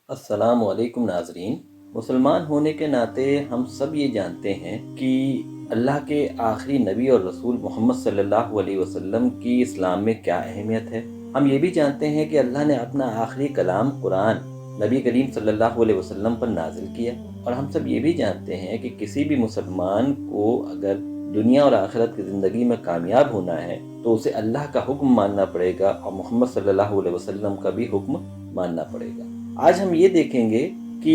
السلام علیکم ناظرین۔ مسلمان ہونے کے ناطے ہم سب یہ جانتے ہیں کہ اللہ کے آخری نبی اور رسول محمد صلی اللہ علیہ وسلم کی اسلام میں کیا اہمیت ہے۔ ہم یہ بھی جانتے ہیں کہ اللہ نے اپنا آخری کلام قرآن نبی کریم صلی اللہ علیہ وسلم پر نازل کیا، اور ہم سب یہ بھی جانتے ہیں کہ کسی بھی مسلمان کو اگر دنیا اور آخرت کی زندگی میں کامیاب ہونا ہے تو اسے اللہ کا حکم ماننا پڑے گا اور محمد صلی اللہ علیہ وسلم کا بھی حکم ماننا پڑے گا۔ آج ہم یہ دیکھیں گے کہ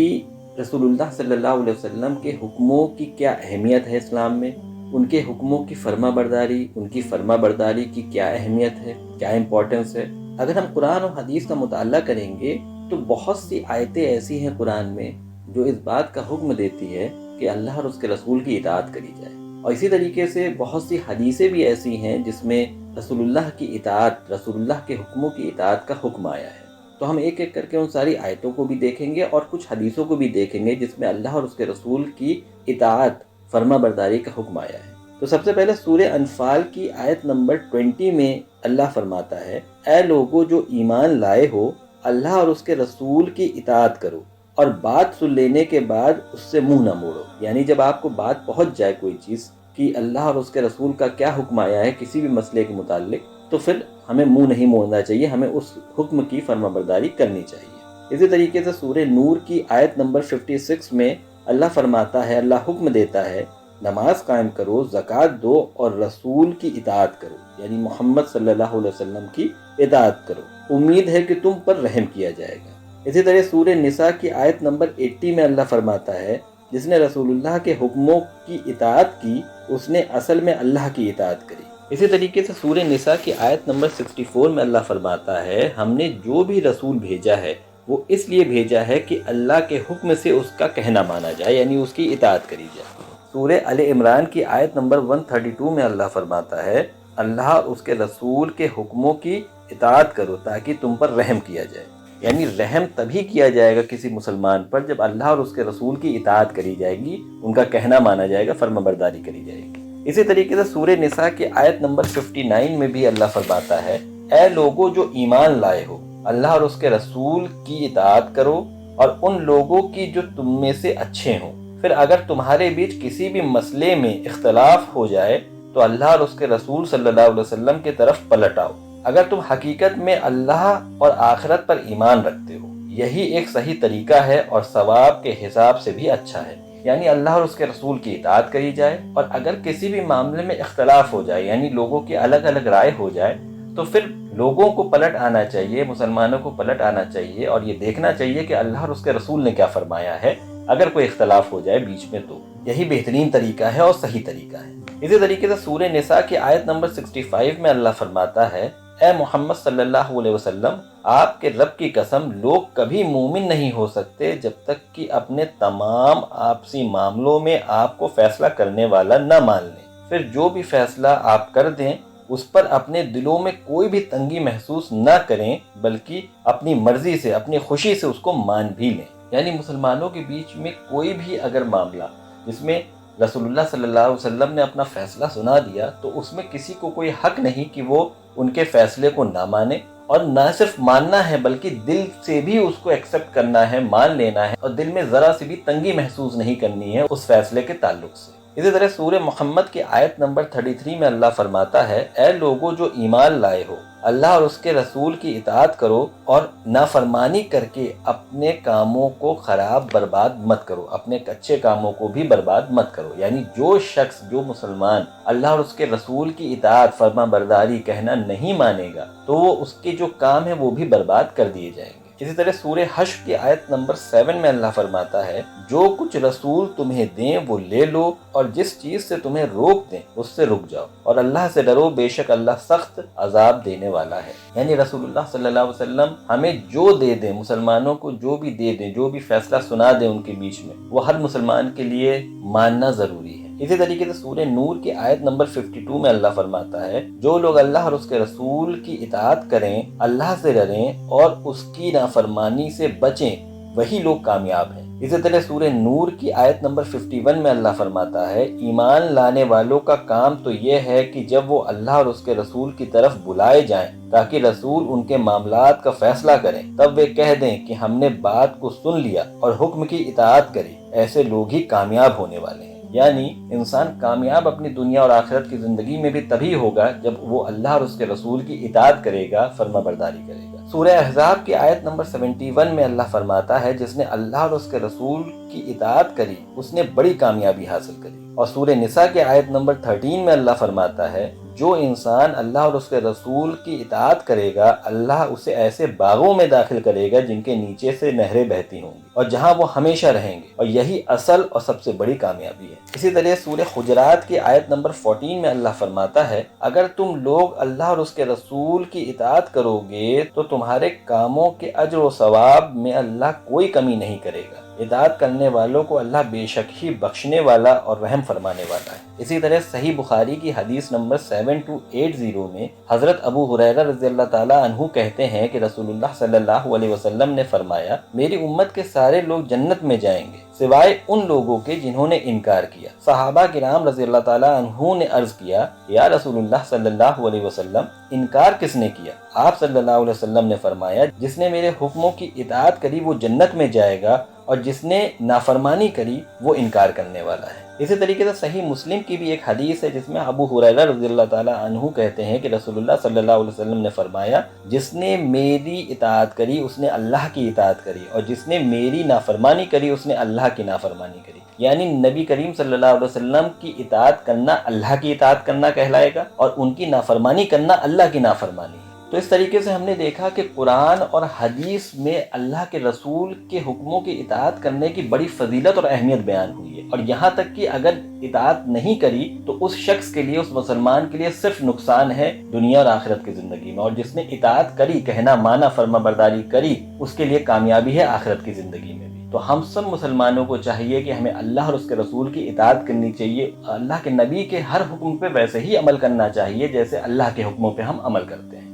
رسول اللہ صلی اللہ علیہ وسلم کے حکموں کی کیا اہمیت ہے اسلام میں، ان کے حکموں کی فرما برداری، ان کی فرما برداری کی کیا اہمیت ہے، کیا امپورٹنس ہے۔ اگر ہم قرآن و حدیث کا مطالعہ کریں گے تو بہت سی آیتیں ایسی ہیں قرآن میں جو اس بات کا حکم دیتی ہے کہ اللہ اور اس کے رسول کی اطاعت کری جائے، اور اسی طریقے سے بہت سی حدیثیں بھی ایسی ہیں جس میں رسول اللہ کی اطاعت، رسول اللہ کے حکموں کی اطاعت کا حکم آیا ہے۔ تو ہم ایک ایک کر کے ان ساری آیتوں کو بھی دیکھیں گے اور کچھ حدیثوں کو بھی دیکھیں گے جس میں اللہ اور اس کے رسول کی اطاعت، فرما برداری کا حکم آیا ہے۔ تو سب سے پہلے سورہ انفال کی آیت نمبر 20 میں اللہ فرماتا ہے، اے لوگو جو ایمان لائے ہو، اللہ اور اس کے رسول کی اطاعت کرو اور بات سن لینے کے بعد اس سے منہ نہ موڑو۔ یعنی جب آپ کو بات پہنچ جائے کوئی چیز کہ اللہ اور اس کے رسول کا کیا حکم آیا ہے کسی بھی مسئلے کے متعلق، تو پھر ہمیں منہ نہیں موڑنا چاہیے، ہمیں اس حکم کی فرما برداری کرنی چاہیے۔ اسی طریقے سے سورہ نور کی آیت نمبر 56 میں اللہ فرماتا ہے، اللہ حکم دیتا ہے، نماز قائم کرو، زکوٰۃ دو اور رسول کی اطاعت کرو، یعنی محمد صلی اللہ علیہ وسلم کی اطاعت کرو، امید ہے کہ تم پر رحم کیا جائے گا۔ اسی طرح سورہ نساء کی آیت نمبر 80 میں اللہ فرماتا ہے، جس نے رسول اللہ کے حکموں کی اطاعت کی اس نے اصل میں اللہ کی اطاعت کری۔ اسی طریقے سے سورہ نساء کی آیت نمبر 64 میں اللہ فرماتا ہے، ہم نے جو بھی رسول بھیجا ہے وہ اس لیے بھیجا ہے کہ اللہ کے حکم سے اس کا کہنا مانا جائے، یعنی اس کی اطاعت کری جائے۔ سورہ آل عمران کی آیت نمبر 132 میں اللہ فرماتا ہے، اللہ اور اس کے رسول کے حکموں کی اطاعت کرو تاکہ تم پر رحم کیا جائے۔ یعنی رحم تبھی کیا جائے گا کسی مسلمان پر جب اللہ اور اس کے رسول کی اطاعت کری جائے گی، ان کا کہنا مانا جائے گا، فرما برداری کری جائے گی۔ اسی طریقے سے سورہ نساء کی آیت نمبر 59 میں بھی اللہ فرماتا ہے، اے لوگو جو ایمان لائے ہو، اللہ اور اس کے رسول کی اطاعت کرو اور ان لوگوں کی جو تم میں سے اچھے ہوں۔ پھر اگر تمہارے بیچ کسی بھی مسئلے میں اختلاف ہو جائے تو اللہ اور اس کے رسول صلی اللہ علیہ وسلم کی طرف پلٹ آؤ۔ اگر تم حقیقت میں اللہ اور آخرت پر ایمان رکھتے ہو، یہی ایک صحیح طریقہ ہے اور ثواب کے حساب سے بھی اچھا ہے، یعنی اللہ اور اس کے رسول کی اطاعت کری جائے، اور اگر کسی بھی معاملے میں اختلاف ہو جائے، یعنی لوگوں کی الگ الگ رائے ہو جائے، تو پھر لوگوں کو پلٹ آنا چاہیے، مسلمانوں کو پلٹ آنا چاہیے اور یہ دیکھنا چاہیے کہ اللہ اور اس کے رسول نے کیا فرمایا ہے۔ اگر کوئی اختلاف ہو جائے بیچ میں تو یہی بہترین طریقہ ہے اور صحیح طریقہ ہے۔ اسی طریقے سے سورہ نساء کی آیت نمبر 65 میں اللہ فرماتا ہے، اے محمد صلی اللہ علیہ وسلم، آپ کے رب کی قسم لوگ کبھی مومن نہیں ہو سکتے جب تک کہ اپنے تمام آپسی معاملوں میں آپ کو فیصلہ کرنے والا نہ مان لیں۔ پھر جو بھی فیصلہ آپ کر دیں اس پر اپنے دلوں میں کوئی بھی تنگی محسوس نہ کریں، بلکہ اپنی مرضی سے، اپنی خوشی سے اس کو مان بھی لیں۔ یعنی مسلمانوں کے بیچ میں کوئی بھی اگر معاملہ جس میں رسول اللہ صلی اللہ علیہ وسلم نے اپنا فیصلہ سنا دیا تو اس میں کسی کو کوئی حق نہیں کہ وہ ان کے فیصلے کو نہ مانے، اور نہ صرف ماننا ہے بلکہ دل سے بھی اس کو ایکسپٹ کرنا ہے، مان لینا ہے، اور دل میں ذرا سی بھی تنگی محسوس نہیں کرنی ہے اس فیصلے کے تعلق سے۔ اسی طرح سورہ محمد کی آیت نمبر 33 میں اللہ فرماتا ہے، اے لوگو جو ایمان لائے ہو، اللہ اور اس کے رسول کی اطاعت کرو اور نافرمانی کر کے اپنے کاموں کو خراب برباد مت کرو، اپنے اچھے کاموں کو بھی برباد مت کرو۔ یعنی جو شخص، جو مسلمان اللہ اور اس کے رسول کی اطاعت، فرما برداری کہنا نہیں مانے گا تو وہ اس کے جو کام ہیں وہ بھی برباد کر دیے جائیں گے۔ اسی طرح سورہ حشر کی آیت نمبر 7 میں اللہ فرماتا ہے، جو کچھ رسول تمہیں دیں وہ لے لو اور جس چیز سے تمہیں روک دیں اس سے رک جاؤ، اور اللہ سے ڈرو، بے شک اللہ سخت عذاب دینے والا ہے۔ یعنی رسول اللہ صلی اللہ علیہ وسلم ہمیں جو دے دیں، مسلمانوں کو جو بھی دے دیں، جو بھی فیصلہ سنا دیں ان کے بیچ میں، وہ ہر مسلمان کے لیے ماننا ضروری ہے۔ اسی طریقے سے سورہ نور کی آیت نمبر 52 میں اللہ فرماتا ہے، جو لوگ اللہ اور اس کے رسول کی اطاعت کریں، اللہ سے ڈریں اور اس کی نافرمانی سے بچیں، وہی لوگ کامیاب ہیں۔ اسی طرح سورہ نور کی آیت نمبر 51 میں اللہ فرماتا ہے ایمان لانے والوں کا کام تو یہ ہے کہ جب وہ اللہ اور اس کے رسول کی طرف بلائے جائیں تاکہ رسول ان کے معاملات کا فیصلہ کریں تب وہ کہہ دیں کہ ہم نے بات کو سن لیا اور حکم کی اطاعت کری، ایسے لوگ ہی کامیاب ہونے والے ہیں۔ یعنی انسان کامیاب اپنی دنیا اور آخرت کی زندگی میں بھی تبھی ہوگا جب وہ اللہ اور اس کے رسول کی اطاعت کرے گا، فرما برداری کرے گا۔ سورہ احزاب کی آیت نمبر 71 میں اللہ فرماتا ہے جس نے اللہ اور اس کے رسول کی اطاعت کری اس نے بڑی کامیابی حاصل کری۔ اور سورہ نساء کی آیت نمبر 13 میں اللہ فرماتا ہے جو انسان اللہ اور اس کے رسول کی اطاعت کرے گا اللہ اسے ایسے باغوں میں داخل کرے گا جن کے نیچے سے نہریں بہتی ہوں گی اور جہاں وہ ہمیشہ رہیں گے، اور یہی اصل اور سب سے بڑی کامیابی ہے۔ اسی طرح سورہ حجرات کی آیت نمبر 14 میں اللہ فرماتا ہے اگر تم لوگ اللہ اور اس کے رسول کی اطاعت کرو گے تو تمہارے کاموں کے اجر و ثواب میں اللہ کوئی کمی نہیں کرے گا، اطاعت کرنے والوں کو اللہ بے شک ہی بخشنے والا اور رحم فرمانے والا ہے۔ اسی طرح صحیح بخاری کی حدیث نمبر 7280 میں حضرت ابو ہریرہ رضی اللہ تعالیٰ عنہ کہتے ہیں کہ رسول اللہ صلی اللہ علیہ وسلم نے فرمایا میری امت کے سارے لوگ جنت میں جائیں گے سوائے ان لوگوں کے جنہوں نے انکار کیا۔ صحابہ کرام رضی اللہ تعالیٰ عنہ نے عرض کیا یا رسول اللہ صلی اللہ علیہ وسلم انکار کس نے کیا؟ آپ صلی اللہ علیہ وسلم نے فرمایا جس نے میرے حکموں کی اطاعت کری وہ جنت میں جائے گا اور جس نے نافرمانی کری وہ انکار کرنے والا ہے۔ اسی طریقے سے صحیح مسلم کی بھی ایک حدیث ہے جس میں ابو ہریرہ رضی اللہ تعالیٰ عنہ کہتے ہیں کہ رسول اللہ صلی اللہ علیہ وسلم نے فرمایا جس نے میری اطاعت کری اس نے اللہ کی اطاعت کری اور جس نے میری نافرمانی کری اس نے اللہ کی نافرمانی کری۔ یعنی نبی کریم صلی اللہ علیہ وسلم کی اطاعت کرنا اللہ کی اطاعت کرنا کہلائے گا اور ان کی نافرمانی کرنا اللہ کی نافرمانی ہے۔ تو اس طریقے سے ہم نے دیکھا کہ قرآن اور حدیث میں اللہ کے رسول کے حکموں کی اطاعت کرنے کی بڑی فضیلت اور اہمیت بیان ہوئی ہے، اور یہاں تک کہ اگر اطاعت نہیں کری تو اس شخص کے لیے، اس مسلمان کے لیے صرف نقصان ہے دنیا اور آخرت کی زندگی میں، اور جس نے اطاعت کری، کہنا مانا، فرما برداری کری، اس کے لیے کامیابی ہے آخرت کی زندگی میں بھی۔ تو ہم سب مسلمانوں کو چاہیے کہ ہمیں اللہ اور اس کے رسول کی اطاعت کرنی چاہیے، اللہ کے نبی کے ہر حکم پہ ویسے ہی عمل کرنا چاہیے جیسے اللہ کے حکموں پہ ہم عمل کرتے ہیں۔